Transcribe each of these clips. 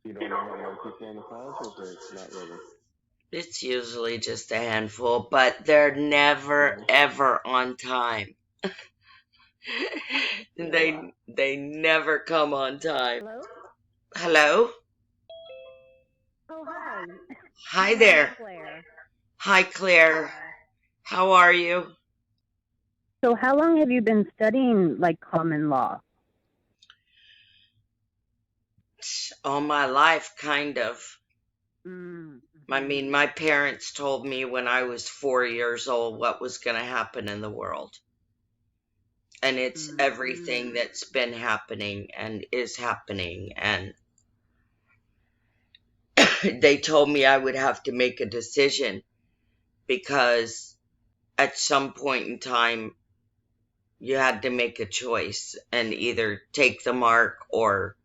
You don't know how much you can massage, or not really? It's usually just a handful, but they're never Mm-hmm. ever on time. Oh They wow. they never come on time. Hello? Hello? Oh, hi. Hi This is there. Claire. Hi Claire. Yeah. How are you? So, how long have you been studying like common law? All my life, kind of. I Mm-hmm. mean, my parents told me when I was 4 years old what was going to happen in the world. And it's Mm-hmm. everything that's been happening and is happening. And they told me I would have to make a decision because at some point in time, you had to make a choice and either take the mark or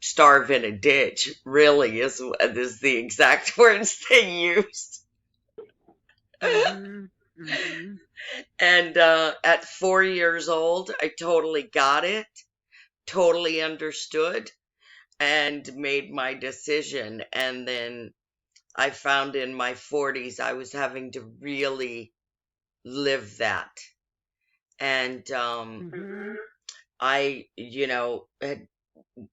starve in a ditch, really, is the exact words they used. Mm-hmm. Mm-hmm. And at 4 years old, I totally got it, totally understood, and made my decision. And then I found in my 40s I was having to really live that. And Mm-hmm. I, had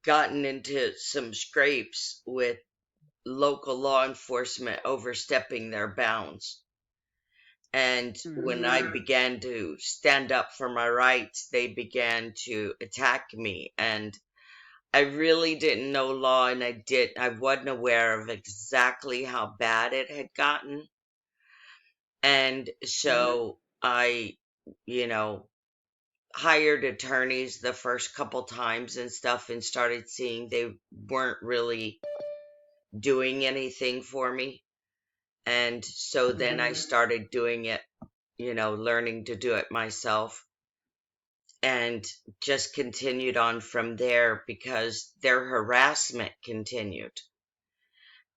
gotten into some scrapes with local law enforcement overstepping their bounds. And when I Mm-hmm. began to stand up for my rights, they began to attack me. And I really didn't know law, and I wasn't aware of exactly how bad it had gotten. And so I, you know, hired attorneys the first couple times and stuff and started seeing they weren't really doing anything for me. And so then I Mm-hmm. started doing it, learning to do it myself and just continued on from there because their harassment continued.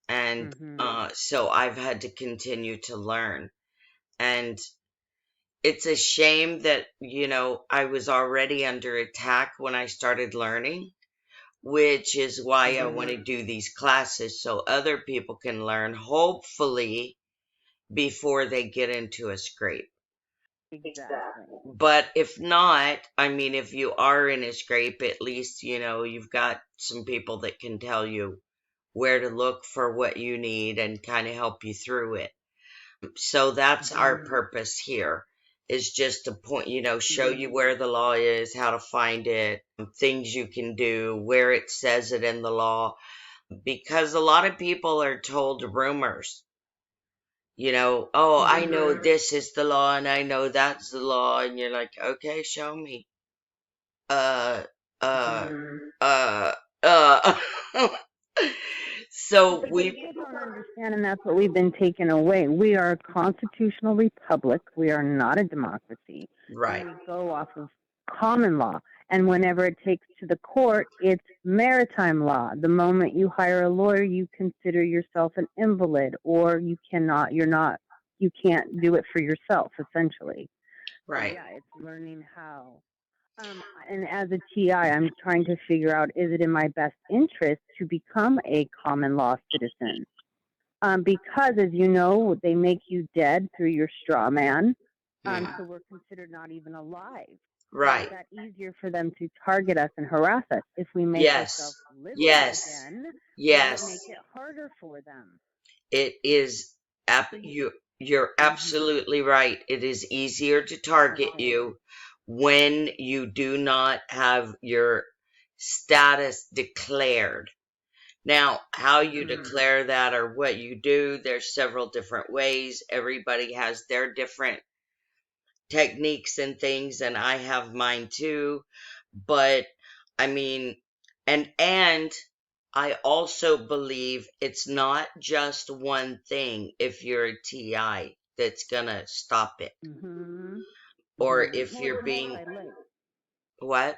And Mm-hmm. so I've had to continue to learn. And it's a shame that, I was already under attack when I started learning, which is why I want Mm-hmm. to do these classes so other people can learn, hopefully, before they get into a scrape. Exactly. But if not, I mean, if you are in a scrape, at least, you've got some people that can tell you where to look for what you need and kind of help you through it. So that's our Mm-hmm. purpose here is just to point, show Mm-hmm. you where the law is, how to find it, things you can do, where it says it in the law, because a lot of people are told rumors. Oh, I know Mm-hmm. this is the law and I know that's the law, and you're like, okay, show me. Uh, uh, Mm-hmm. uh, uh. So But we, people don't understand, and that's what we've been taken away. We are a constitutional republic. We are not a democracy, and right, we go off of common law. And whenever it takes to the court, it's maritime law. The moment you hire a lawyer, you consider yourself an invalid, or you can't do it for yourself, essentially. So right. yeah, it's learning how. And as a TI, I'm trying to figure out, is it in my best interest to become a common law citizen? Because, as you know, they make you dead through your straw man. Mm, So we're considered not even alive. So is right. that easier for them to target us and harass us? If we make ourselves Yes. living Yes. again, does it make Yes. it harder for them? It is So you, you're hmm absolutely right. It is easier to target okay. you when you do not have your status declared. Now, how you hmm declare that or what you do, there's several different ways. Everybody has their different techniques and things, and I have mine too. But I mean, and I also believe it's not just one thing if you're a TI that's gonna stop it. hmm Or hmm if Well, it's you're being multi-layered. what?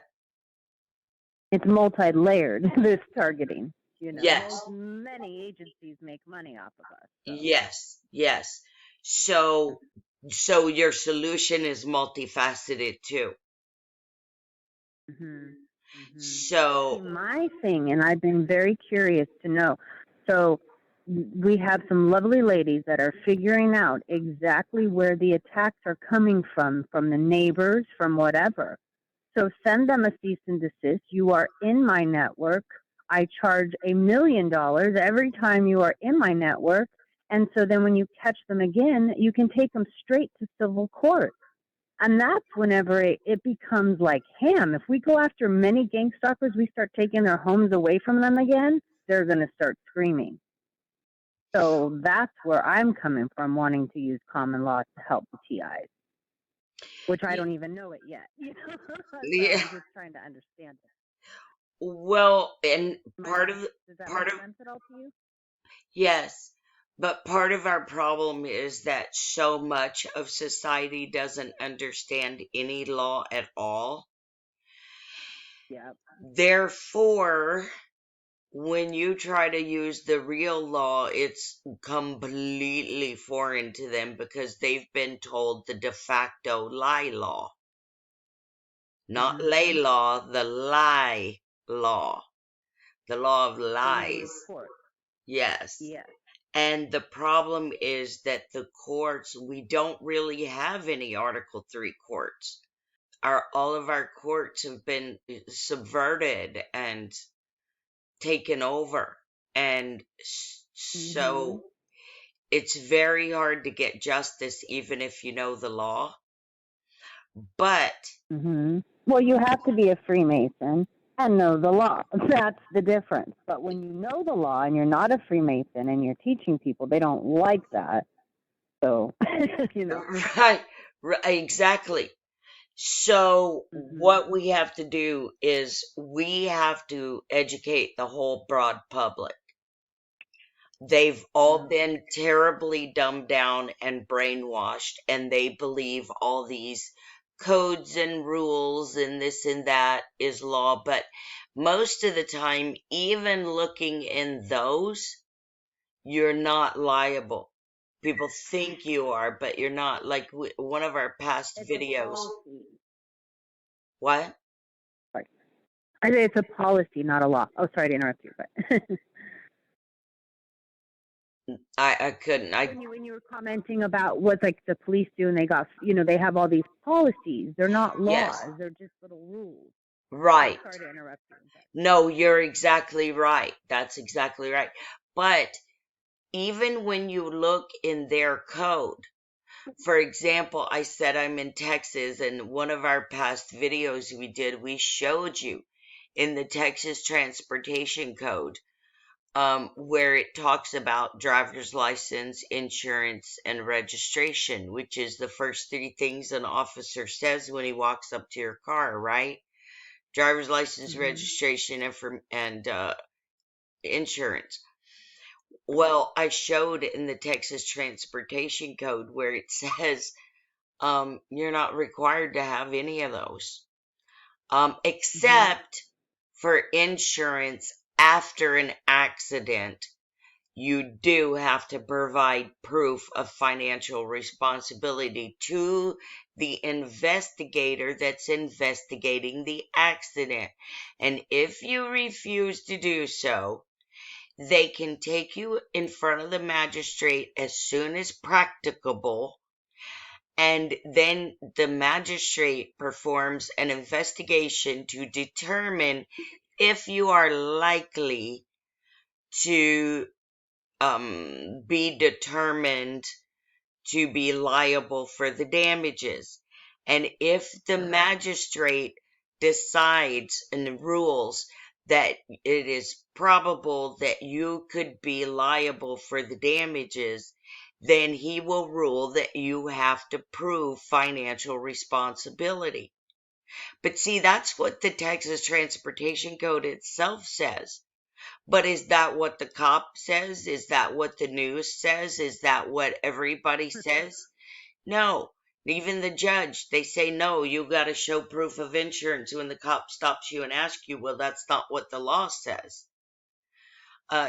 It's multi-layered, this targeting. Yes. Many agencies make money off of us. So, Yes. Yes. So your solution is multifaceted too. hmm So, My thing, and I've been very curious to know. So we have some lovely ladies that are figuring out exactly where the attacks are coming from the neighbors, from whatever. So send them a cease and desist. You are in my network. I charge $1 million every time you are in my network. And so then when you catch them again, you can take them straight to civil court. And that's whenever it becomes like ham. If we go after many gang stalkers, we start taking their homes away from them again, they're going to start screaming. So that's where I'm coming from, wanting to use common law to help the TIs, which I don't even know it yet. So yeah, I'm just trying to understand it. well, and Does that part make of, sense at all to you? yes, but part of our problem is that so much of society doesn't understand any law at all. Yeah. Therefore, when you try to use the real law, it's completely foreign to them because they've been told the de facto lie law. Not lay law, the lie law. The law of lies. Court. Yes. Yes. And the problem is that the courts, we don't really have any Article 3 courts. All of our courts have been subverted and taken over. And so it's very hard to get justice even if you know the law. But well, you have to be a Freemason and know the law. That's the difference. But when you know the law and you're not a Freemason and you're teaching people, they don't like that. So, right, exactly. So what we have to do is we have to educate the whole broad public. They've all been terribly dumbed down and brainwashed, and they believe all these codes and rules and this and that is law. But most of the time, even looking in those, you're not liable. People think you are, but you're not. Like one of our past videos. What? Sorry. I say it's a policy, not a law. Oh, sorry to interrupt you, but I couldn't. when you were commenting about what like the police do, and they got they have all these policies. They're not laws. Yes. They're just little rules. Right. Sorry to interrupt you. No, you're exactly right. That's exactly right. But even when you look in their code, for example, I said I'm in Texas, and one of our past videos we did, we showed you in the Texas Transportation Code, where it talks about driver's license, insurance, and registration, which is the first three things an officer says when he walks up to your car, right? Driver's license, registration, and insurance. Well, I showed in the Texas Transportation Code where it says you're not required to have any of those, except for insurance after an accident. You do have to provide proof of financial responsibility to the investigator that's investigating the accident. And if you refuse to do so, they can take you in front of the magistrate as soon as practicable, and then the magistrate performs an investigation to determine if you are likely to be determined to be liable for the damages. And if the magistrate decides and rules that it is probable that you could be liable for the damages, then he will rule that you have to prove financial responsibility. But see, that's what the Texas Transportation Code itself says. But is that what the cop says? Is that what the news says? Is that what everybody says? No. Even the judge, they say, no, you got to show proof of insurance when the cop stops you and asks you. Well, that's not what the law says.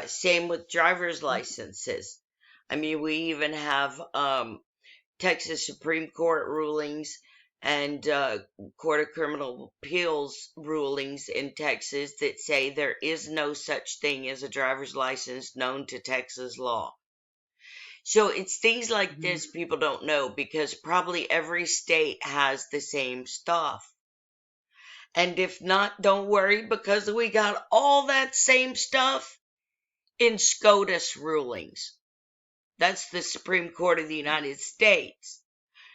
Same with driver's licenses. I mean, we even have Texas Supreme Court rulings and Court of Criminal Appeals rulings in Texas that say there is no such thing as a driver's license known to Texas law. So it's things like this people don't know, because probably every state has the same stuff. And if not, don't worry, because we got all that same stuff in SCOTUS rulings. That's the Supreme Court of the United States.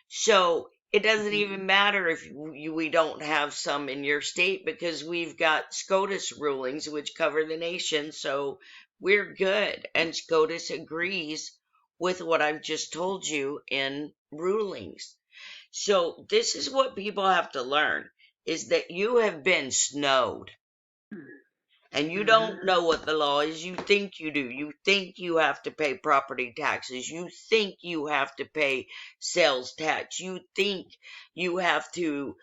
So it doesn't even matter if we don't have some in your state, because we've got SCOTUS rulings which cover the nation. So we're good. And SCOTUS agrees with what I've just told you in rulings. So this is what people have to learn, is that you have been snowed. And you don't know what the law is. You think you do. You think you have to pay property taxes. You think you have to pay sales tax. You think you have to,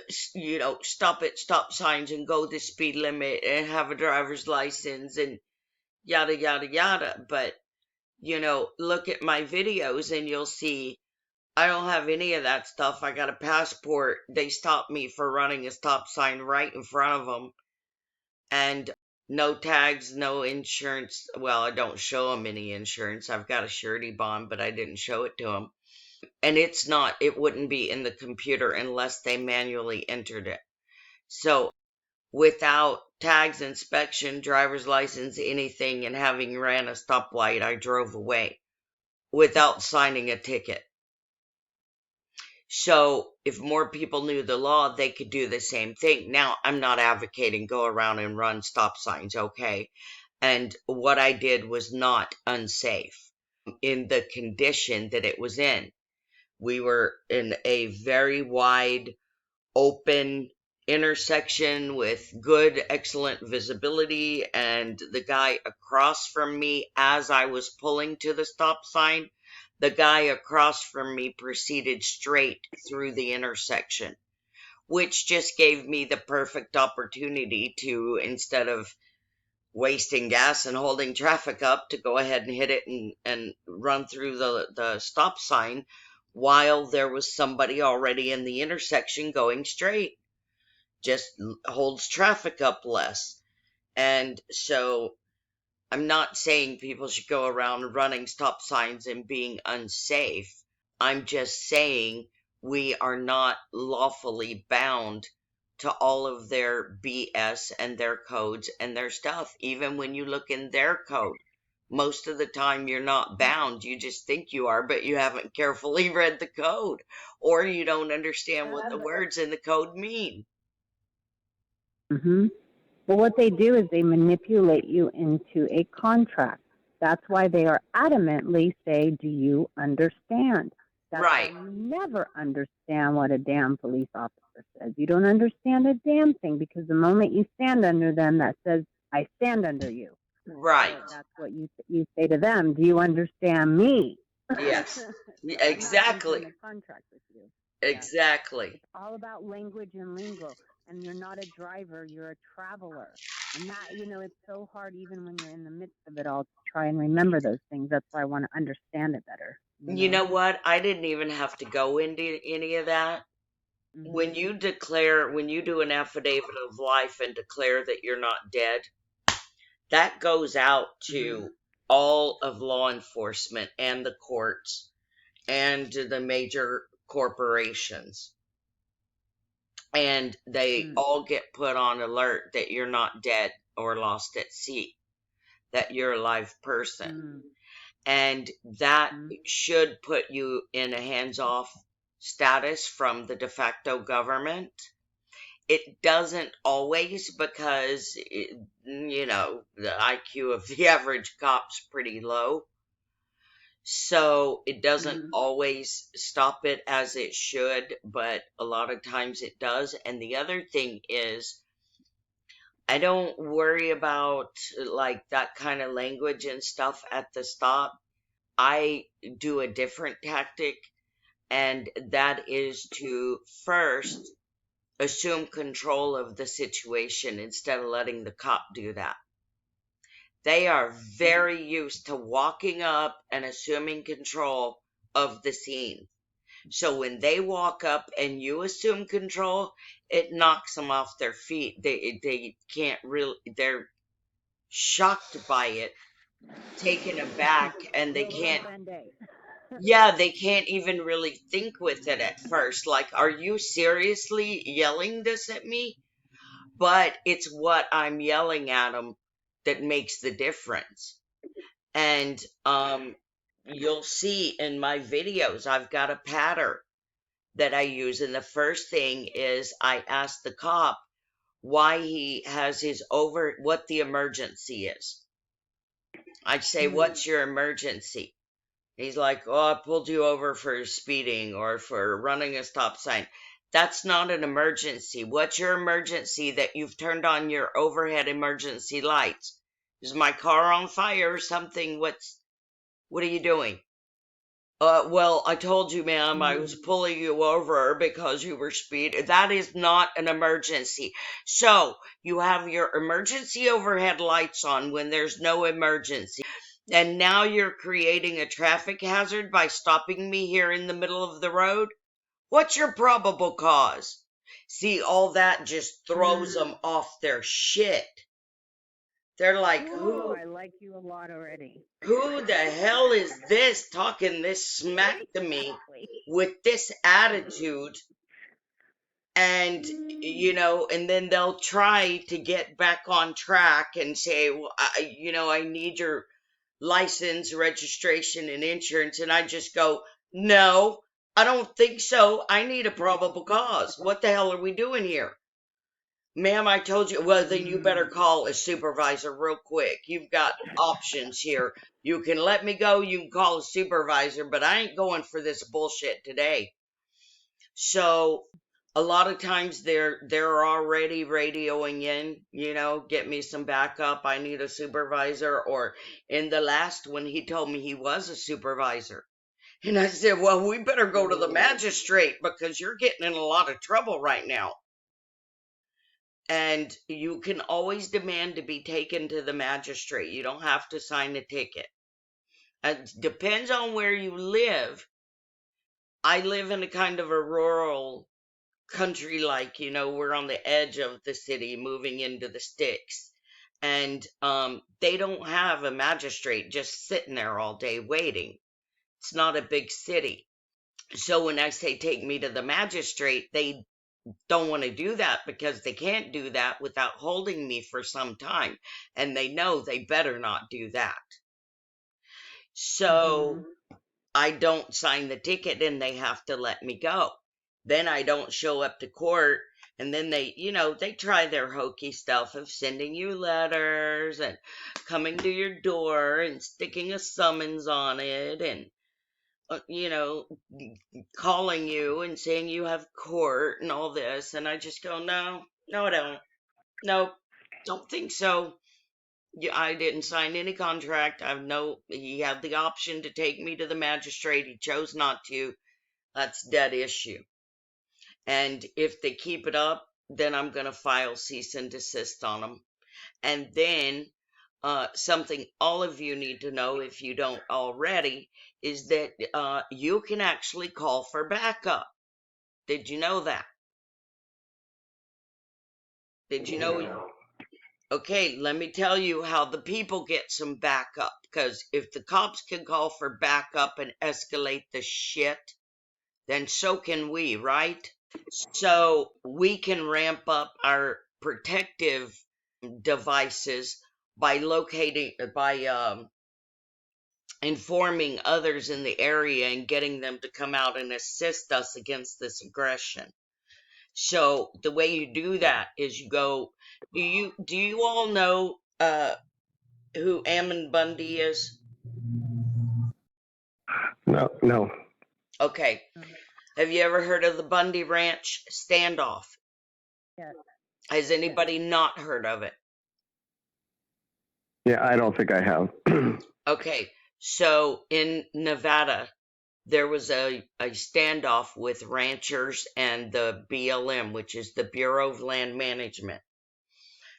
stop at stop signs and go the speed limit and have a driver's license and yada, yada, yada. But, look at my videos and you'll see I don't have any of that stuff. I got a passport. They stopped me for running a stop sign right in front of them. And no tags, no insurance. Well, I don't show them any insurance. I've got a surety bond, but I didn't show it to them. And it wouldn't be in the computer unless they manually entered it. So without tags, inspection, driver's license, anything, and having ran a stoplight, I drove away without signing a ticket. So if more people knew the law, they could do the same thing. Now, I'm not advocating go around and run stop signs, okay? And what I did was not unsafe in the condition that it was in. We were in a very wide, open intersection with good, excellent visibility, and the guy across from me, as I was pulling to the stop sign, the guy across from me proceeded straight through the intersection, which just gave me the perfect opportunity to, instead of wasting gas and holding traffic up, to go ahead and hit it and run through the stop sign while there was somebody already in the intersection going straight. Just holds traffic up less. And so I'm not saying people should go around running stop signs and being unsafe. I'm just saying we are not lawfully bound to all of their BS and their codes and their stuff. Even when you look in their code, most of the time you're not bound. You just think you are, but you haven't carefully read the code, or you don't understand what the words in the code mean. Well, what they do is they manipulate you into a contract. That's why they are adamantly say, do you understand? That's Right. why you never understand what a damn police officer says. You don't understand a damn thing, because the moment you stand under them, that says, I stand under you. Right. So that's what you say to them. Do you understand me? Yes. Exactly. I'm not in a contract with you. Exactly. It's all about language and lingo. And you're not a driver, you're a traveler. And that, it's so hard even when you're in the midst of it all to try and remember those things. That's why I want to understand it better. You know what? I didn't even have to go into any of that. When you do an affidavit of life and declare that you're not dead, that goes out to all of law enforcement and the courts and to the major corporations. And they all get put on alert that you're not dead or lost at sea, that you're a live person. And that should put you in a hands-off status from the de facto government. It doesn't always, because, the IQ of the average cop's pretty low. So it doesn't always stop it as it should, but a lot of times it does. And the other thing is, I don't worry about like that kind of language and stuff at the stop. I do a different tactic, and that is to first assume control of the situation instead of letting the cop do that. They are very used to walking up and assuming control of the scene, So when they walk up and you assume control, it knocks them off their feet. They can't really, they're shocked by it, taken aback, and they can't, yeah, they can't even really think with it at first. Like, are you seriously yelling this at me? But it's what I'm yelling at them that makes the difference. And you'll see in my videos, I've got a pattern that I use. And the first thing is I ask the cop why he has what the emergency is. I say, what's your emergency? He's like, oh, I pulled you over for speeding or for running a stop sign. That's not an emergency. What's your emergency that you've turned on your overhead emergency lights? Is my car on fire or something? What are you doing? Well, I told you, ma'am, I was pulling you over because you were speeding. That is not an emergency. So, you have your emergency overhead lights on when there's no emergency. And now you're creating a traffic hazard by stopping me here in the middle of the road? What's your probable cause? See, all that just throws them off their shit. They're like, Ooh, I like you a lot already. who the hell is this talking this smack to me with this attitude? And, and then they'll try to get back on track and say, well, I need your license, registration, and insurance. And I just go, no, I don't think so. I need a probable cause. What the hell are we doing here? Ma'am, I told you. Well, then you better call a supervisor real quick. You've got options here. You can let me go. You can call a supervisor, but I ain't going for this bullshit today. So a lot of times they're already radioing in, get me some backup. I need a supervisor. Or in the last one, he told me he was a supervisor. And I said, well, we better go to the magistrate because you're getting in a lot of trouble right now. And you can always demand to be taken to the magistrate. You don't have to sign a ticket. It depends on where you live. I live in a kind of a rural country, like, we're on the edge of the city moving into the sticks. And they don't have a magistrate just sitting there all day waiting. It's not a big city. So when I say take me to the magistrate, they don't want to do that because they can't do that without holding me for some time. And they know they better not do that. So I don't sign the ticket and they have to let me go. Then I don't show up to court. And then they try their hokey stuff of sending you letters and coming to your door and sticking a summons on it and, calling you and saying you have court and all this. And I just go, no, I don't. No, don't think so. I didn't sign any contract. He had the option to take me to the magistrate. He chose not to. That's dead issue. And if they keep it up, then I'm going to file cease and desist on them. And then something all of you need to know, if you don't already, is that you can actually call for backup. Did you know that? Did you know? Okay, let me tell you how the people get some backup. Because if the cops can call for backup and escalate the shit, then so can we, right? So we can ramp up our protective devices by informing others in the area and getting them to come out and assist us against this aggression. So the way you do that is you go, do you all know who Ammon Bundy is? No. Okay. Have you ever heard of the Bundy Ranch standoff? Yes. Has anybody not heard of it? Yeah, I don't think I have. Okay, so in Nevada, there was a standoff with ranchers and the BLM, which is the Bureau of Land Management.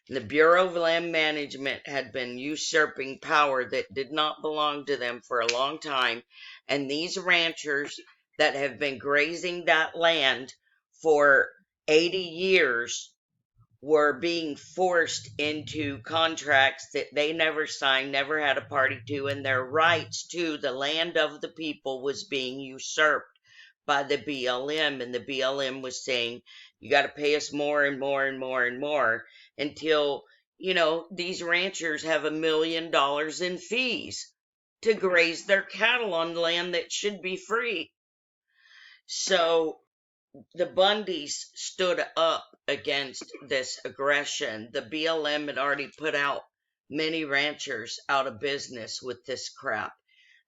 The Bureau of Land Management had been usurping power that did not belong to them for a long time, and these ranchers that have been grazing that land for 80 years were being forced into contracts that they never signed, never had a party to, and their rights to the land of the people was being usurped by the BLM. And the BLM was saying, you got to pay us more and more and more and more until, these ranchers have $1 million in fees to graze their cattle on land that should be free. So the Bundys stood up against this aggression. The BLM had already put out many ranchers out of business with this crap.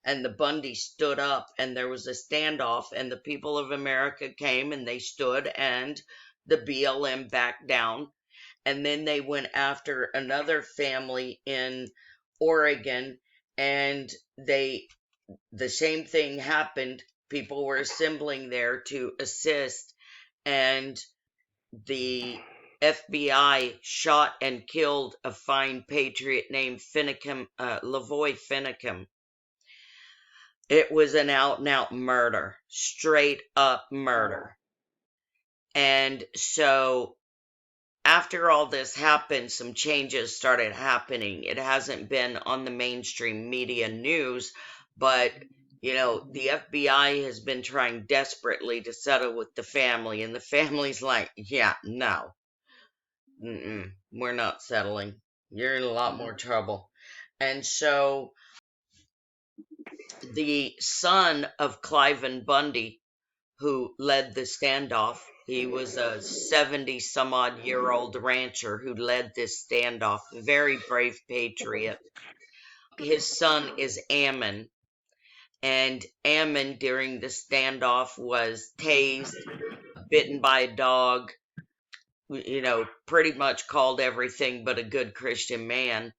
And the Bundys stood up, and there was a standoff, and the people of America came and they stood, and the BLM backed down. And then they went after another family in Oregon, and the same thing happened. People were assembling there to assist, and the FBI shot and killed a fine patriot named Lavoy Finicum. It was an out and out murder, straight up murder. And so after all this happened, some changes started happening. It hasn't been on the mainstream media news, but the FBI has been trying desperately to settle with the family, and the family's like, yeah, no, we're not settling. You're in a lot more trouble. And so the son of Cliven Bundy, who led the standoff, he was a 70-some-odd-year-old rancher who led this standoff, very brave patriot. His son is Ammon, and Ammon during the standoff was tased, bitten by a dog, pretty much called everything but a good Christian man.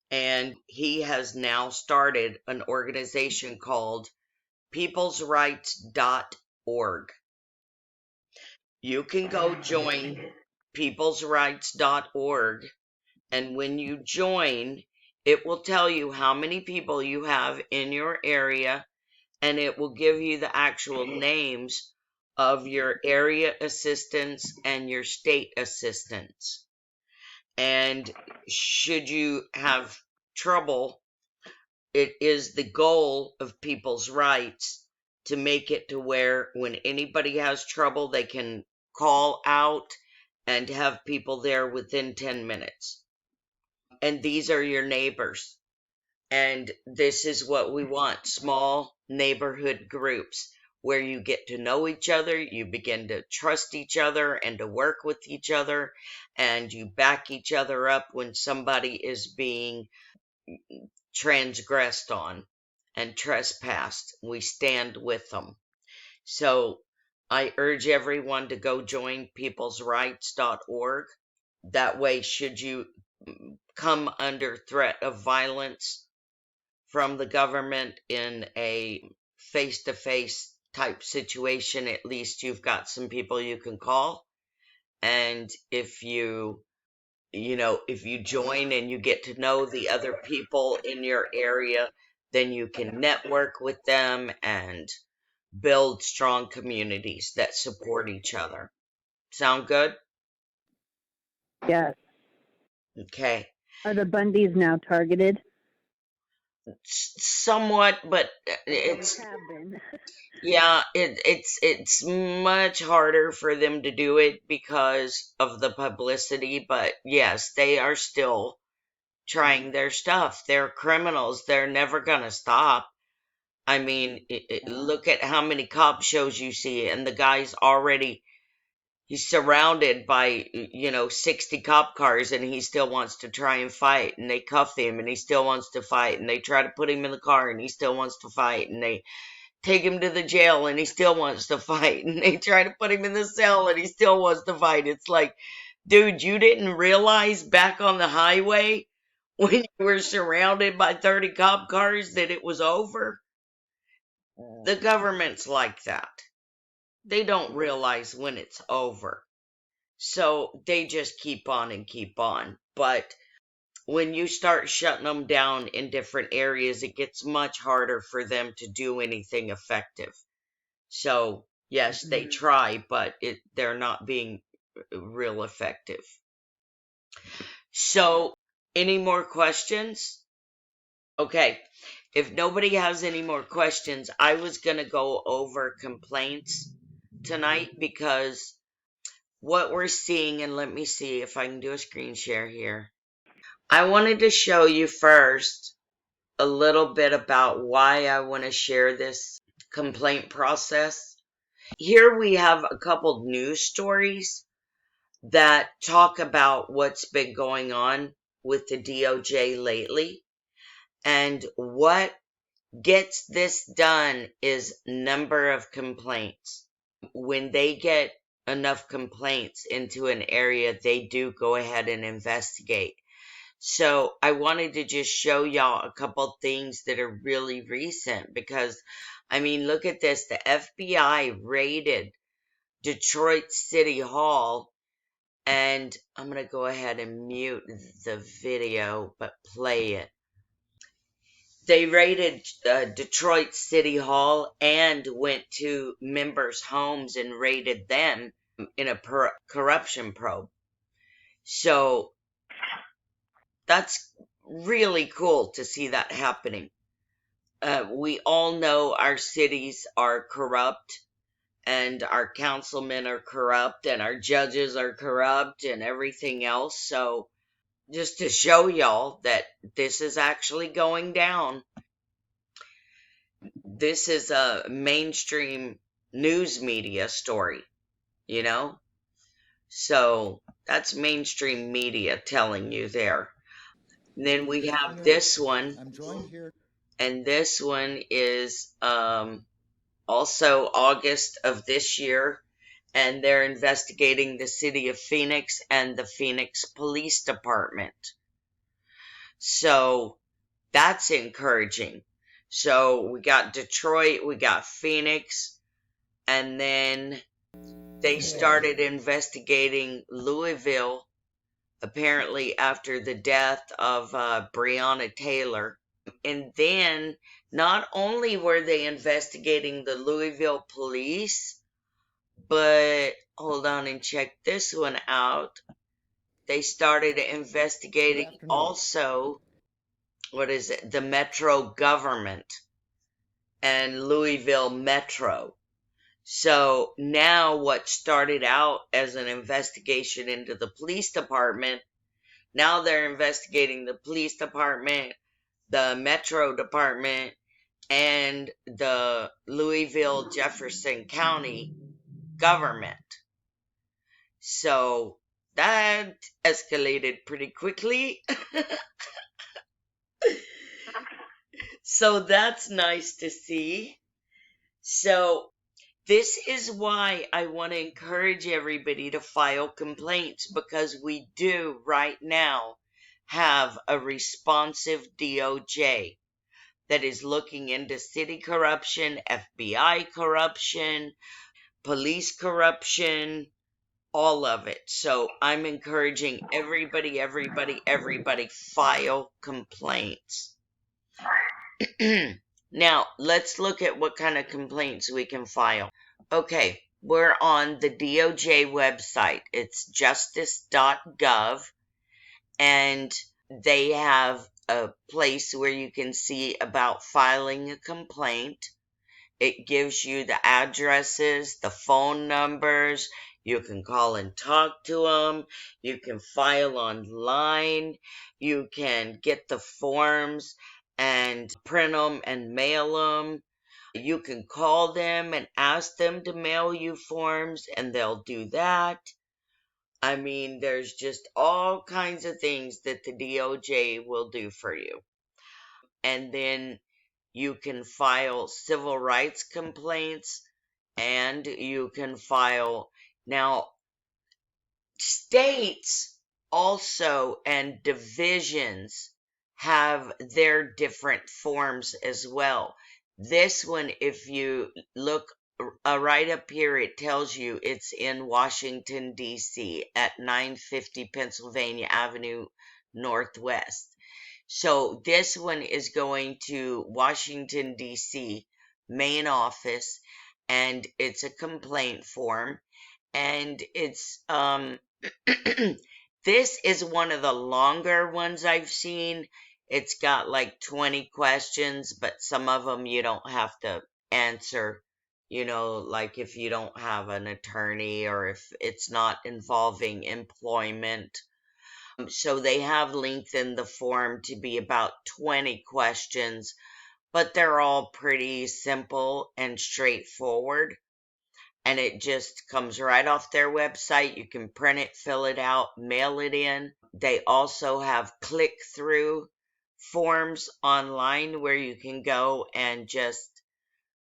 And he has now started an organization called peoplesrights.org. You can go join peoplesrights.org, and when you join, it will tell you how many people you have in your area, and it will give you the actual names of your area assistants and your state assistants. And should you have trouble, it is the goal of People's Rights to make it to where when anybody has trouble, they can call out and have people there within 10 minutes. And these are your neighbors. And this is what we want, small neighborhood groups where you get to know each other, you begin to trust each other and to work with each other, and you back each other up when somebody is being transgressed on and trespassed. We stand with them. So I urge everyone to go join peoplesrights.org. That way, should you come under threat of violence from the government in a face-to-face type situation, at least you've got some people you can call. And if you join and you get to know the other people in your area, then you can network with them and build strong communities that support each other. Sound good? Yes. Okay. Are the Bundys now targeted? Somewhat, but it's Have been. yeah, it's much harder for them to do it because of the publicity, but yes, they are still trying their stuff. They're criminals. They're never gonna stop. I mean, look at how many cop shows you see, and the guy's he's surrounded by 60 cop cars, and he still wants to try and fight, and they cuff him and he still wants to fight, and they try to put him in the car and he still wants to fight, and they take him to the jail and he still wants to fight, and they try to put him in the cell and he still wants to fight. It's like, dude, you didn't realize back on the highway when you were surrounded by 30 cop cars that it was over? The government's like that. They don't realize when it's over. So they just keep on and keep on. But when you start shutting them down in different areas, it gets much harder for them to do anything effective. So, yes, they try, but they're not being real effective. So, any more questions? Okay. If nobody has any more questions, I was going to go over complaints tonight because what we're seeing, and let me see if I can do a screen share here. I wanted to show you first a little bit about why I want to share this complaint process. Here we have a couple news stories that talk about what's been going on with the DOJ lately. And what gets this done is number of complaints. When they get enough complaints into an area, they do go ahead and investigate. So I wanted to just show y'all a couple things that are really recent because, I mean, look at this. The FBI raided Detroit City Hall, and I'm going to go ahead and mute the video, but play it. They raided Detroit City Hall and went to members' homes and raided them in a corruption probe. So that's really cool to see that happening. We all know our cities are corrupt and our councilmen are corrupt and our judges are corrupt and everything else. So just to show y'all that this is actually going down. This is a mainstream news media story, you know? So that's mainstream media telling you there. And then we have this one. I'm joined here. And this one is also August of this year. And they're investigating the city of Phoenix and the Phoenix Police Department. So that's encouraging. So we got Detroit, we got Phoenix, and then they started investigating Louisville, apparently after the death of Breonna Taylor. And then not only were they investigating the Louisville police, but hold on and check this one out. They started investigating also, the Metro government and Louisville Metro. So now what started out as an investigation into the police department, now they're investigating the police department, the Metro department, and the Louisville Jefferson County government. So that escalated pretty quickly. So that's nice to see. So this is why I want to encourage everybody to file complaints, because we do right now have a responsive DOJ that is looking into city corruption, FBI corruption, police corruption, all of it. So I'm encouraging everybody file complaints. Now, let's look at what kind of complaints we can file. Okay, we're on the DOJ website. It's justice.gov, and they have a place where you can see about filing a complaint. It gives you the addresses, the phone numbers. You can call and talk to them. You can file online. You can get the forms and print them and mail them. You can call them and ask them to mail you forms, and they'll do that. I mean, there's just all kinds of things that the DOJ will do for you. And then you can file civil rights complaints, and you can file. Now, states also and divisions have their different forms as well. This one, if you look right up here, it tells you it's in Washington, D.C. at 950 Pennsylvania Avenue Northwest. So this one is going to Washington, D.C. main office, and it's a complaint form, and it's this is one of the longer ones I've seen. It's got like 20 questions, but some of them you don't have to answer, like if you don't have an attorney or if it's not involving employment. So they have lengthened the form to be about 20 questions, but they're all pretty simple and straightforward. And it just comes right off their website. You can print it, fill it out, mail it in. They also have click through forms online where you can go and just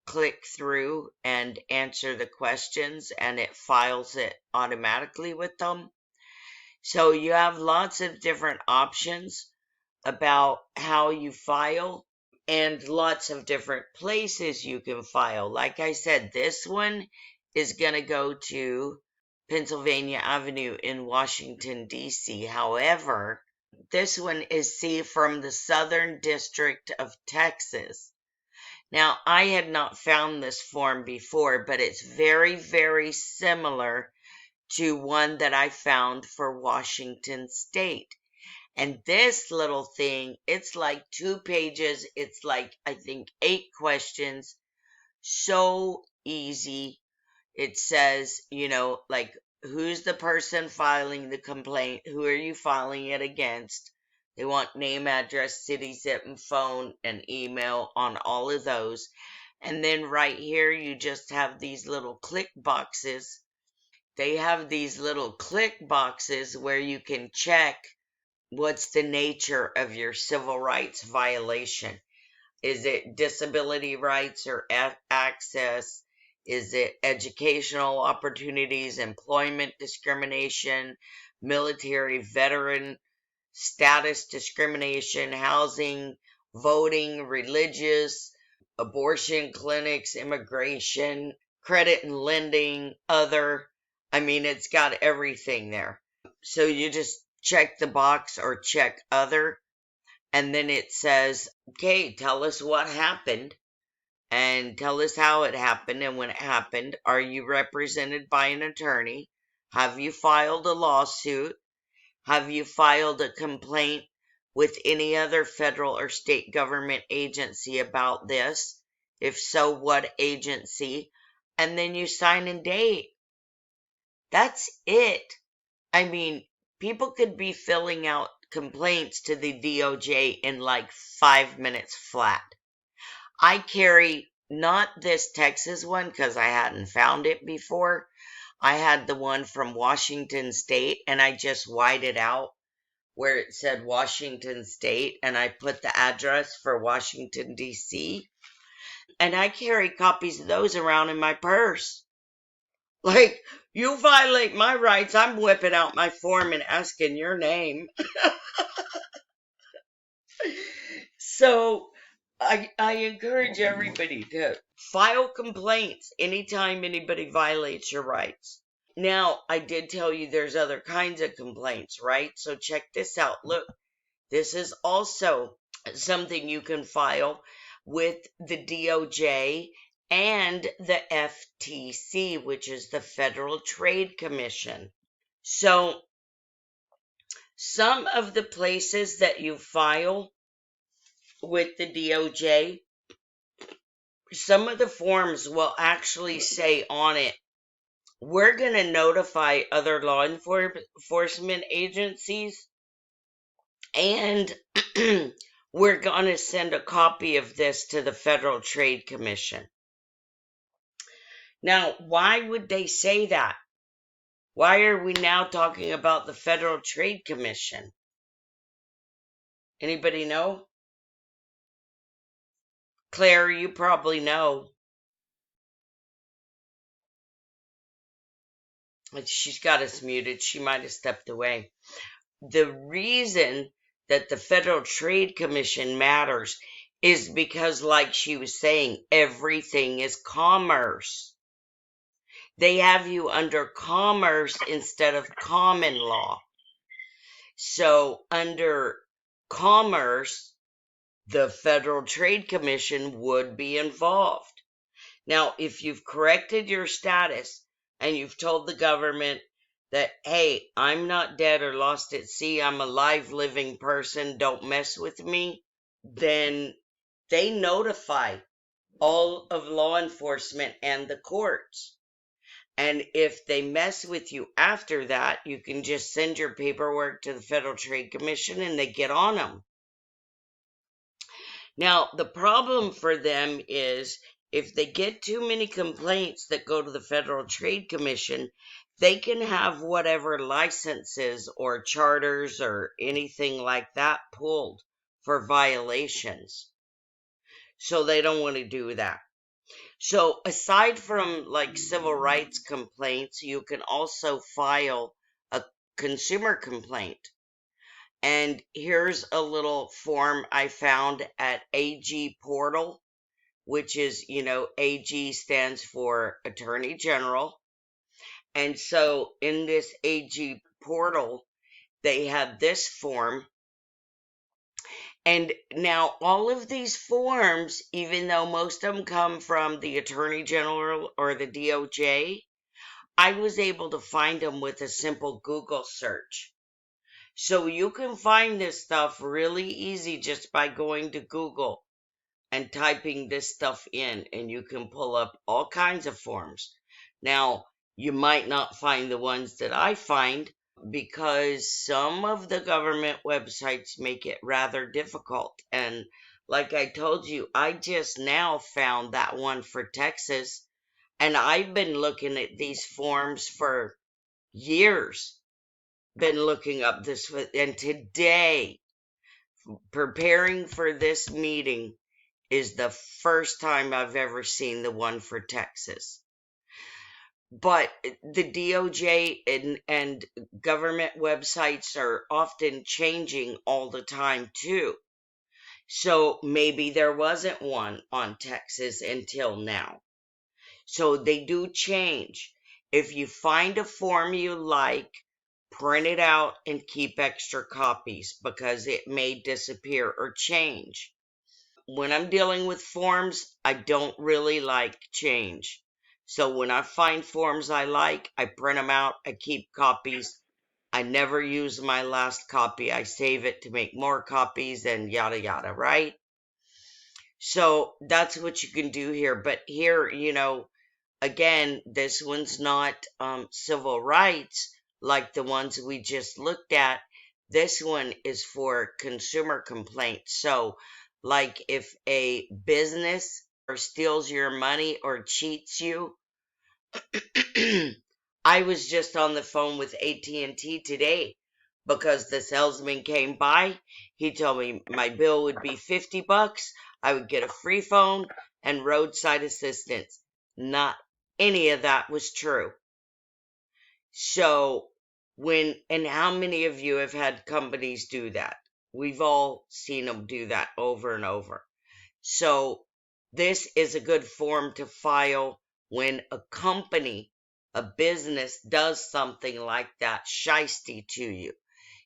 click through and answer the questions, and it files it automatically with them. So you have lots of different options about how you file and lots of different places you can file. Like I said, this one is going to go to Pennsylvania Avenue in Washington, D.C. However, this one is from the Southern District of Texas. Now, I had not found this form before, but it's very, very similar to one that I found for Washington State. And this little thing, it's like 2 pages. It's like, I think, 8 questions. So easy. It says, like, who's the person filing the complaint? Who are you filing it against? They want name, address, city, zip, and phone, and email on all of those. And then right here, you just have these little click boxes. They have these little click boxes where you can check what's the nature of your civil rights violation. Is it disability rights or access? Is it educational opportunities, employment discrimination, military veteran status discrimination, housing, voting, religious, abortion clinics, immigration, credit and lending, other? I mean, it's got everything there. So you just check the box or check other, and then it says, okay, tell us what happened and tell us how it happened and when it happened. Are you represented by an attorney? Have you filed a lawsuit? Have you filed a complaint with any other federal or state government agency about this? If so, what agency? And then you sign and date. That's it. I mean, people could be filling out complaints to the DOJ in like 5 minutes flat. I carry not this Texas one because I hadn't found it before. I had the one from Washington State, and I just whited out where it said Washington State, and I put the address for Washington, D.C. And I carry copies of those around in my purse. Like, you violate my rights, I'm whipping out my form and asking your name. So I encourage everybody to file complaints anytime anybody violates your rights. Now, I did tell you there's other kinds of complaints, right? So check this out. Look, this is also something you can file with the DOJ and the FTC, which is the Federal Trade Commission. So some of the places that you file with the DOJ, some of the forms will actually say on it, we're going to notify other law enforcement agencies, and we're going to send a copy of this to the Federal Trade Commission. Now, why would they say that? Why are we now talking about the Federal Trade Commission? Anybody know? Claire, you probably know. She's got us muted. She might have stepped away. The reason that the Federal Trade Commission matters is because, like she was saying, everything is commerce. They have you under commerce instead of common law. So under commerce, the Federal Trade Commission would be involved. Now, if you've corrected your status and you've told the government that, hey, I'm not dead or lost at sea, I'm a live living person, don't mess with me, then they notify all of law enforcement and the courts. And if they mess with you after that, you can just send your paperwork to the Federal Trade Commission and they get on them. Now, the problem for them is if they get too many complaints that go to the Federal Trade Commission, they can have whatever licenses or charters or anything like that pulled for violations. So they don't want to do that. So aside from like civil rights complaints, you can also file a consumer complaint. And here's a little form I found at AG Portal, which is, AG stands for Attorney General. And so in this AG Portal, they have this form. And now all of these forms, even though most of them come from the Attorney General or the DOJ, I was able to find them with a simple Google search. So you can find this stuff really easy just by going to Google and typing this stuff in, and you can pull up all kinds of forms. Now, you might not find the ones that I find because some of the government websites make it rather difficult. And like I told you, I just now found that one for Texas, and I've been looking at these forms for years. Been looking up this, and today, preparing for this meeting, is the first time I've ever seen the one for Texas. But the DOJ and government websites are often changing all the time too. So maybe there wasn't one on Texas until now. So they do change. If you find a form you like, print it out and keep extra copies because it may disappear or change. When I'm dealing with forms, I don't really like change. So when I find forms I like, I print them out, I keep copies. I never use my last copy. I save it to make more copies and yada yada, right? So that's what you can do here. But here, again, this one's not civil rights like the ones we just looked at. This one is for consumer complaints. So, like if a business or steals your money or cheats you, I was just on the phone with AT&T today because the salesman came by. He told me my bill would be $50. I would get a free phone and roadside assistance. Not any of that was true. So and how many of you have had companies do that? We've all seen them do that over and over. So this is a good form to file when a company, a business does something like that shiesty to you.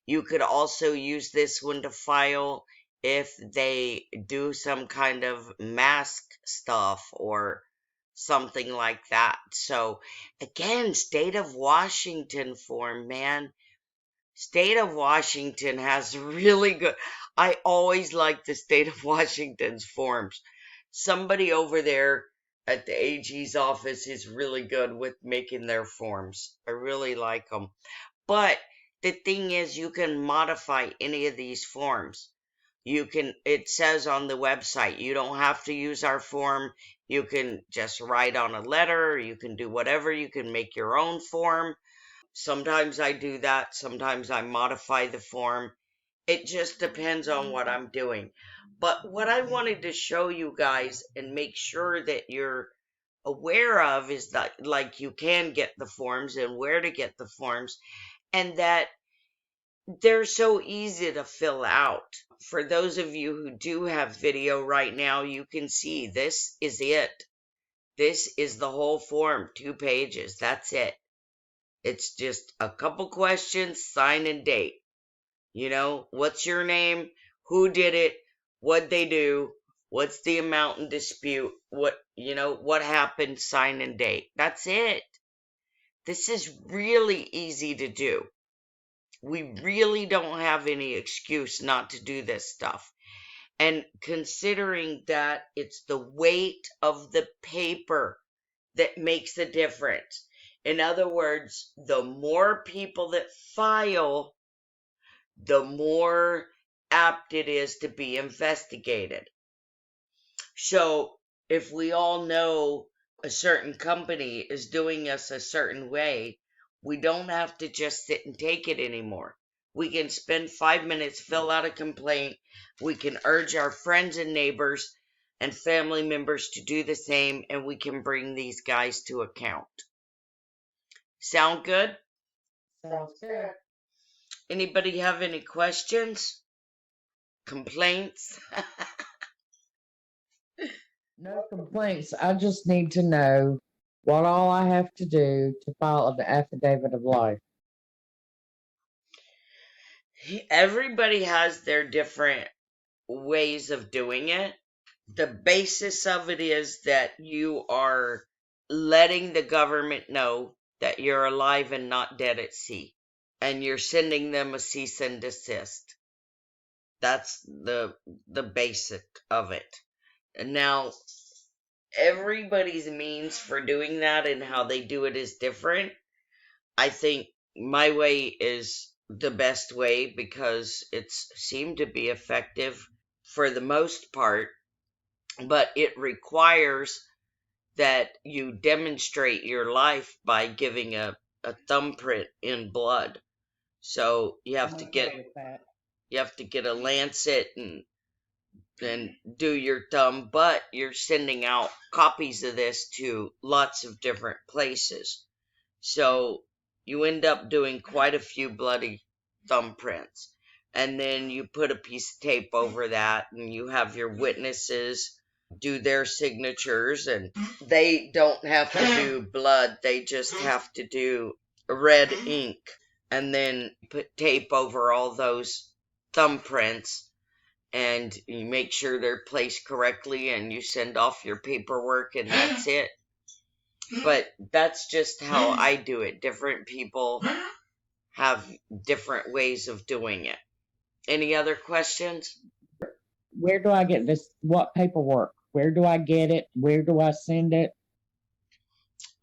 You could also use this one to file if they do some kind of mask stuff or something like that. So again, state of Washington form, man. State of Washington has really good. I always like the state of Washington's forms. Somebody over there at the AG's office is really good with making their forms. I really like them. But the thing is, you can modify any of these forms. It says on the website, you don't have to use our form. You can just write on a letter. You can do whatever. You can make your own form. Sometimes I do that. Sometimes I modify the form. It just depends on what I'm doing. But what I wanted to show you guys and make sure that you're aware of is that, like, you can get the forms and where to get the forms, and that they're so easy to fill out. For those of you who do have video right now, you can see this is it. This is the whole form, 2 pages. That's it. It's just a couple questions, sign and date. What's your name? Who did it? What'd they do? What's the amount in dispute? What happened, sign and date. That's it. This is really easy to do. We really don't have any excuse not to do this stuff. And considering that it's the weight of the paper that makes a difference. In other words, the more people that file, the more apt it is to be investigated. So if we all know a certain company is doing us a certain way, we don't have to just sit and take it anymore. We can spend 5 minutes, fill out a complaint. We can urge our friends and neighbors and family members to do the same, and we can bring these guys to account. Sound good? Sounds good. Anybody have any questions? Complaints? No complaints. I just need to know what all I have to do to file an affidavit of life. Everybody has their different ways of doing it. The basis of it is that you are letting the government know that you're alive and not dead at sea, and you're sending them a cease and desist. That's the basic of it. And now everybody's means for doing that and how they do it is different. I think my way is the best way because it's seemed to be effective for the most part, but it requires that you demonstrate your life by giving a thumbprint in blood. So you have to get a lancet and do your thumb, but you're sending out copies of this to lots of different places. So you end up doing quite a few bloody thumbprints. And then you put a piece of tape over that, and you have your witnesses do their signatures, and they don't have to do blood, they just have to do red ink, and then put tape over all those thumbprints, and you make sure they're placed correctly, and you send off your paperwork, and that's it. But that's just how I do it. Different people have different ways of doing it. Any other questions? Where do I get this? What paperwork? Where do I get it? Where do I send it?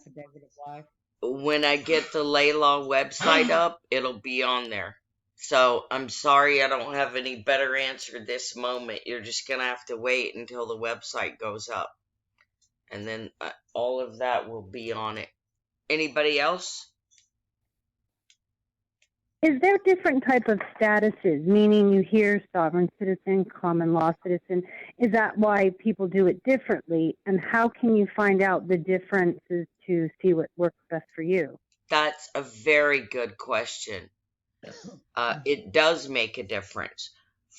Affidavit of life. When I get the Laylaw website up, it'll be on there. So I'm sorry I don't have any better answer this moment. You're just going to have to wait until the website goes up. And then all of that will be on it. Anybody else? Is there different type of statuses, meaning you hear sovereign citizen, common law citizen? Is that why people do it differently? And how can you find out the differences to see what works best for you? That's a very good question. It does make a difference.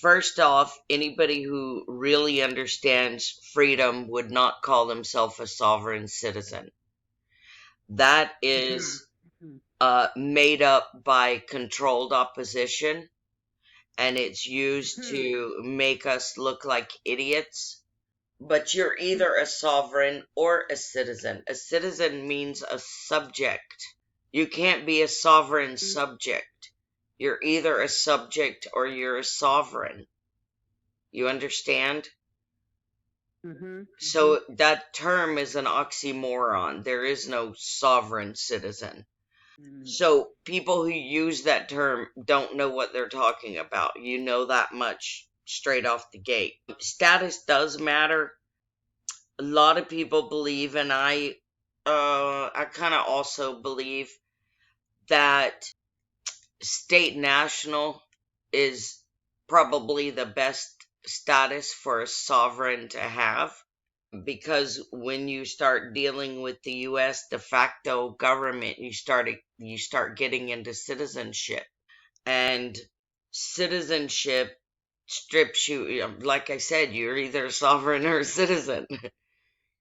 First off, anybody who really understands freedom would not call themselves a sovereign citizen. That is made up by controlled opposition, and it's used to make us look like idiots. But you're either a sovereign or a citizen. A citizen means a subject. You can't be a sovereign subject. You're either a subject or you're a sovereign. You understand? So that term is an oxymoron. There is no sovereign citizen. So people who use that term don't know what they're talking about. You know that much straight off the gate. Status does matter. A lot of people believe, and I kind of also believe that state national is probably the best status for a sovereign to have, because when you start dealing with the U.S. de facto government, you start getting into citizenship, and citizenship strips you. Like I said, you're either a sovereign or a citizen.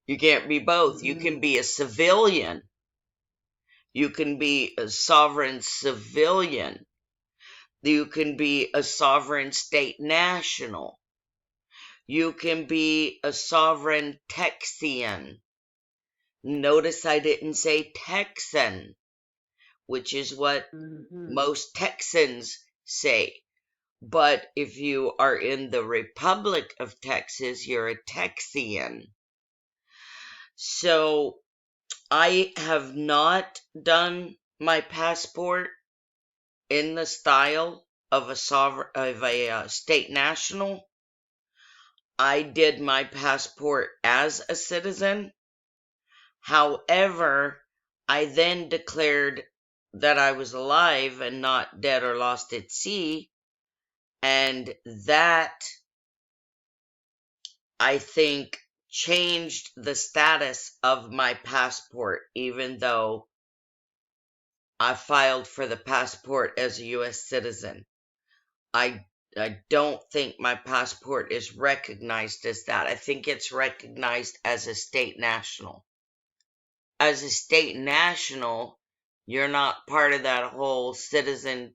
You can't be both. You can be a civilian. You can be a sovereign civilian. You can be a sovereign state national. You can be a sovereign Texian. Notice I didn't say Texan, which is what most Texans say. But if you are in the Republic of Texas, you're a Texian. So I have not done my passport in the style of a state national. I did my passport as a citizen. However, I then declared that I was alive and not dead or lost at sea, and that, I think, changed the status of my passport, even though I filed for the passport as a U.S. citizen. I don't think my passport is recognized as that. I think it's recognized as a state national. As a state national, you're not part of that whole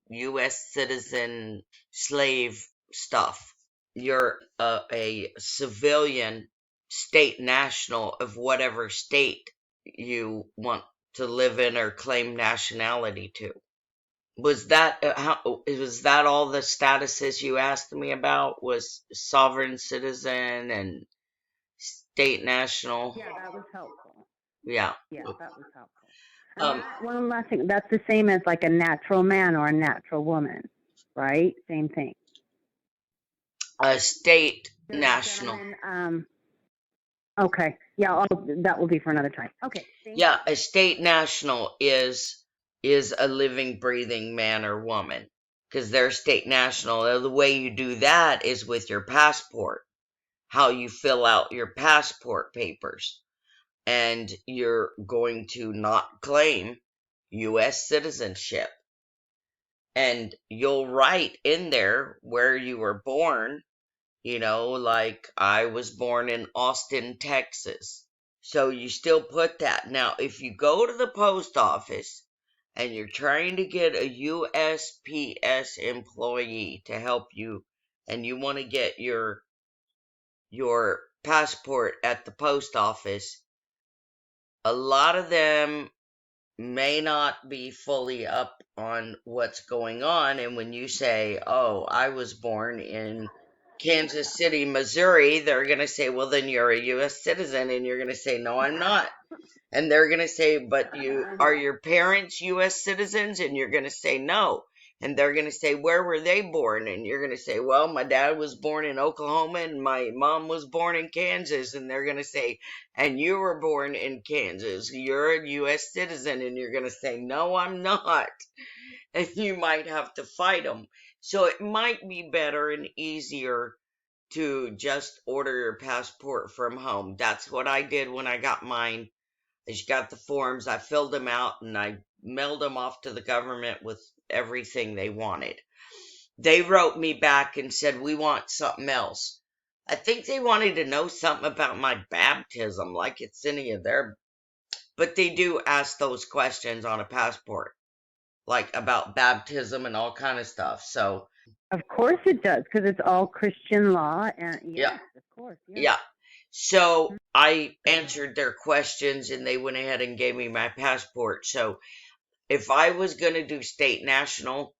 U.S. citizen slave stuff. You're a civilian state national of whatever state you want to live in or claim nationality to. Was that all the statuses you asked me about? Was sovereign citizen and state national? Yeah, that was helpful. Yeah. Yeah, that was helpful. One last thing. That's the same as like a natural man or a natural woman, right? Same thing. A state national. Okay. Yeah, that will be for another time. Okay. Yeah, a state national is a living, breathing man or woman, because they're state national. The way you do that is with your passport, how you fill out your passport papers, and you're going to not claim U.S. citizenship. And you'll write in there where you were born, like I was born in Austin, Texas. So you still put that. Now, if you go to the post office and you're trying to get a USPS employee to help you, and you want to get your passport at the post office, a lot of them may not be fully up on what's going on. And when you say, oh, I was born in Kansas City, Missouri, they're going to say, well, then you're a U.S. citizen. And you're going to say, no, I'm not. And they're going to say, but are your parents U.S. citizens? And you're going to say, no. And they're going to say, where were they born? And you're going to say, well, my dad was born in Oklahoma and my mom was born in Kansas. And they're going to say, and you were born in Kansas. You're a U.S. citizen. And you're going to say, no, I'm not. And you might have to fight them. So it might be better and easier to just order your passport from home. That's what I did when I got mine. I just got the forms, I filled them out, and I mailed them off to the government with everything they wanted. They wrote me back and said, we want something else. I think they wanted to know something about my baptism, like it's any of their... But they do ask those questions on a passport, like about baptism and all kind of stuff. So, of course it does, because it's all Christian law, and yes, of course. Yeah. So I answered their questions and they went ahead and gave me my passport. So if I was going to do state national,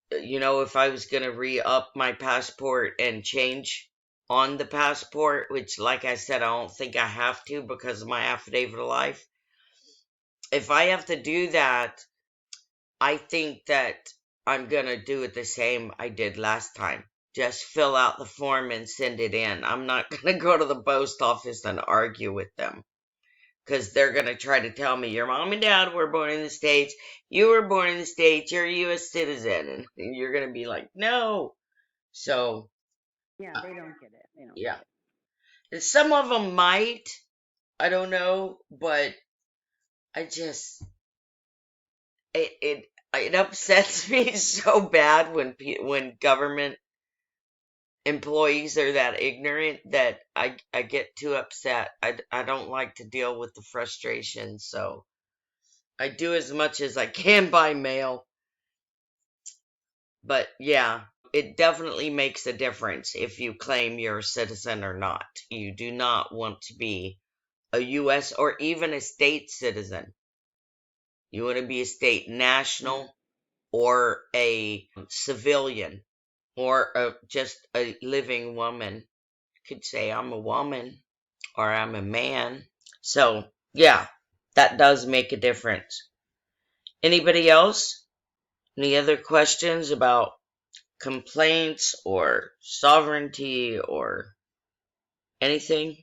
if I was going to re-up my passport and change on the passport, which, like I said, I don't think I have to because of my affidavit of life. If I have to do that, I think that I'm going to do it the same I did last time. Just fill out the form and send it in. I'm not going to go to the post office and argue with them, because they're going to try to tell me, your mom and dad were born in the States, you were born in the States, you're a U.S. citizen, and you're going to be like, no. So, yeah, they don't get it. They don't yeah. get And some of them might, I don't know, but I just, it upsets me so bad when government employees are that ignorant that I get too upset. I don't like to deal with the frustration, so I do as much as I can by mail. But yeah, It definitely makes a difference if you claim you're a citizen or not. You do not want to be a U.S. or even a state citizen. You want to be a state national or a civilian or just a living woman. You could say, I'm a woman or I'm a man. So, yeah, that does make a difference. Anybody else? Any other questions about complaints or sovereignty or anything?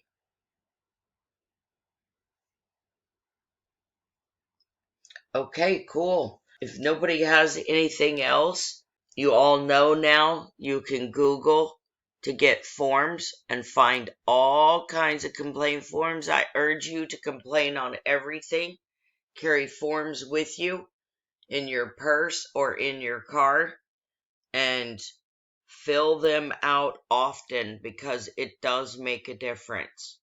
Okay, cool. If nobody has anything else, you all know now you can Google to get forms and find all kinds of complaint forms. I urge you to complain on everything. Carry forms with you in your purse or in your car and fill them out often because it does make a difference.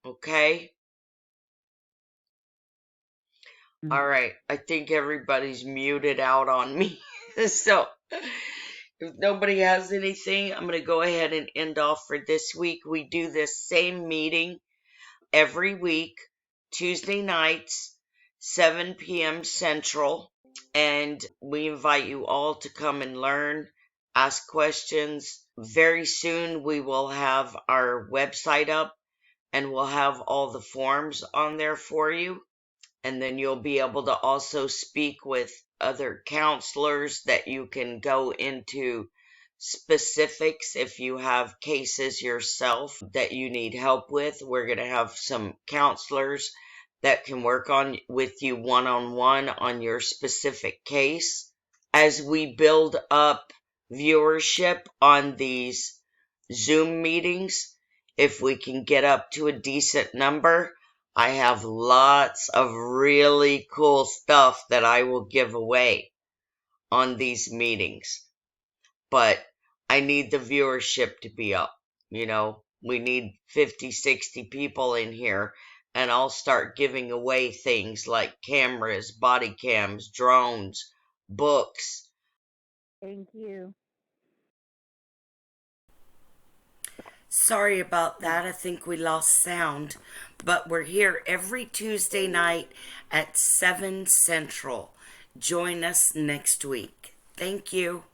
Okay? All right. I think everybody's muted out on me. So, if nobody has anything, I'm going to go ahead and end off for this week. We do this same meeting every week, Tuesday nights, 7 p.m. Central. And we invite you all to come and learn, ask questions. Very soon we will have our website up and we'll have all the forms on there for you. And then you'll be able to also speak with other counselors that you can go into specifics if you have cases yourself that you need help with. We're going to have some counselors that can work on with you one-on-one on your specific case. As we build up viewership on these Zoom meetings, if we can get up to a decent number, I have lots of really cool stuff that I will give away on these meetings. But I need the viewership to be up. We need 50, 60 people in here, and I'll start giving away things like cameras, body cams, drones, books. Thank you. Sorry about that. I think we lost sound. But we're here every Tuesday night at 7 Central. Join us next week. Thank you.